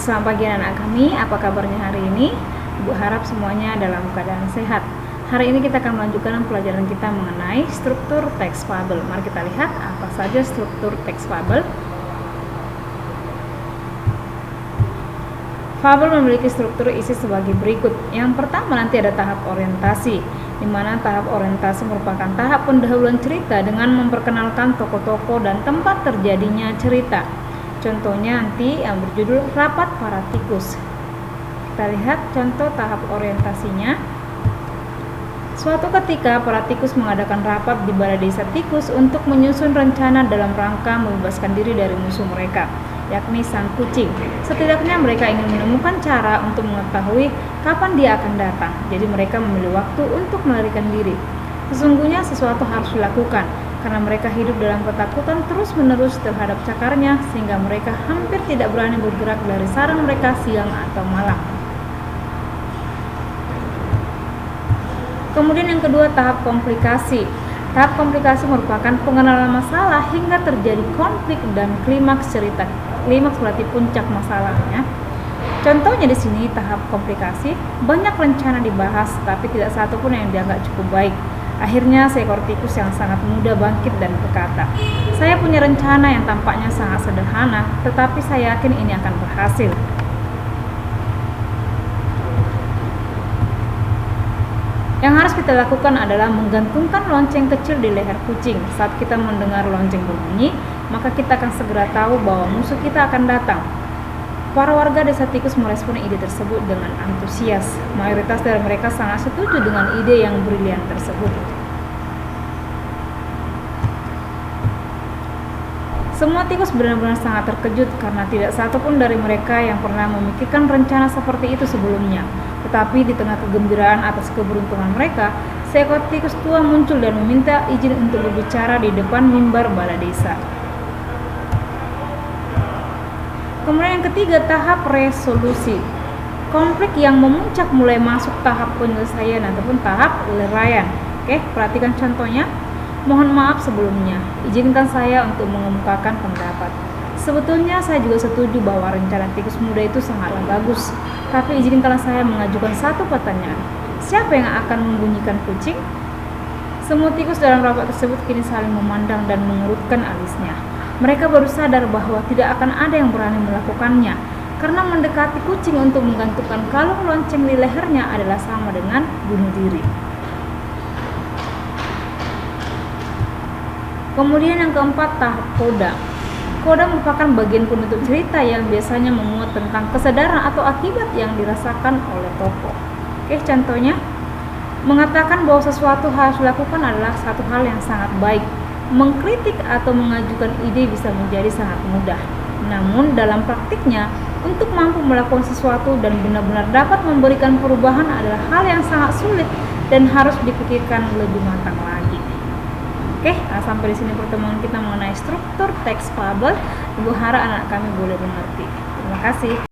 Selamat pagi anak kami, apa kabarnya hari ini? Ibu harap semuanya dalam keadaan sehat. Hari ini kita akan melanjutkan pelajaran kita mengenai struktur teks fabel. Mari kita lihat apa saja struktur teks fabel. Fabel memiliki struktur isi sebagai berikut. Yang pertama nanti ada tahap orientasi, di mana tahap orientasi merupakan tahap pendahuluan cerita dengan memperkenalkan tokoh-tokoh dan tempat terjadinya cerita. Contohnya nanti yang berjudul Rapat Para Tikus. Kita lihat contoh tahap orientasinya. Suatu ketika para tikus mengadakan rapat di balai desa tikus untuk menyusun rencana dalam rangka membebaskan diri dari musuh mereka, yakni sang kucing. Setidaknya mereka ingin menemukan cara untuk mengetahui kapan dia akan datang. Jadi mereka memilih waktu untuk melarikan diri. Sesungguhnya sesuatu harus dilakukan, karena mereka hidup dalam ketakutan terus-menerus terhadap cakarnya, sehingga mereka hampir tidak berani bergerak dari sarang mereka siang atau malam. Kemudian yang kedua, tahap komplikasi. Tahap komplikasi merupakan pengenalan masalah hingga terjadi konflik dan klimaks cerita. Klimaks berarti puncak masalahnya. Contohnya di sini tahap komplikasi, banyak rencana dibahas tapi tidak satu pun yang dianggap cukup baik. Akhirnya seekor tikus yang sangat muda bangkit dan berkata, "Saya punya rencana yang tampaknya sangat sederhana, tetapi saya yakin ini akan berhasil." Yang harus kita lakukan adalah menggantungkan lonceng kecil di leher kucing. Saat kita mendengar lonceng berbunyi, maka kita akan segera tahu bahwa musuh kita akan datang. Para warga desa tikus merespon ide tersebut dengan antusias. Mayoritas dari mereka sangat setuju dengan ide yang brilian tersebut. Semua tikus benar-benar sangat terkejut karena tidak satu pun dari mereka yang pernah memikirkan rencana seperti itu sebelumnya. Tetapi di tengah kegembiraan atas keberuntungan mereka, seekor tikus tua muncul dan meminta izin untuk berbicara di depan mimbar balai desa. Kemudian yang ketiga, tahap resolusi. Konflik yang memuncak mulai masuk tahap penyelesaian ataupun tahap leraian. Oke, perhatikan contohnya. Mohon maaf sebelumnya, izinkan saya untuk mengemukakan pendapat. Sebetulnya saya juga setuju bahwa rencana tikus muda itu sangatlah bagus. Tapi izinkanlah saya mengajukan satu pertanyaan. Siapa yang akan membunyikan kucing? Semua tikus dalam rapat tersebut kini saling memandang dan mengerutkan alisnya. Mereka baru sadar bahwa tidak akan ada yang berani melakukannya, karena mendekati kucing untuk menggantungkan kalung lonceng di lehernya adalah sama dengan bunuh diri. Kemudian yang keempat, tahap koda. Koda merupakan bagian penutup cerita yang biasanya memuat tentang kesadaran atau akibat yang dirasakan oleh tokoh. Oke, contohnya, mengatakan bahwa sesuatu harus dilakukan adalah satu hal yang sangat baik. Mengkritik atau mengajukan ide bisa menjadi sangat mudah. Namun dalam praktiknya, untuk mampu melakukan sesuatu dan benar-benar dapat memberikan perubahan adalah hal yang sangat sulit dan harus dipikirkan lebih matang lagi. Oke, sampai di sini pertemuan kita mengenai struktur teks fabel. Ibu harap anak kami boleh mengerti. Terima kasih.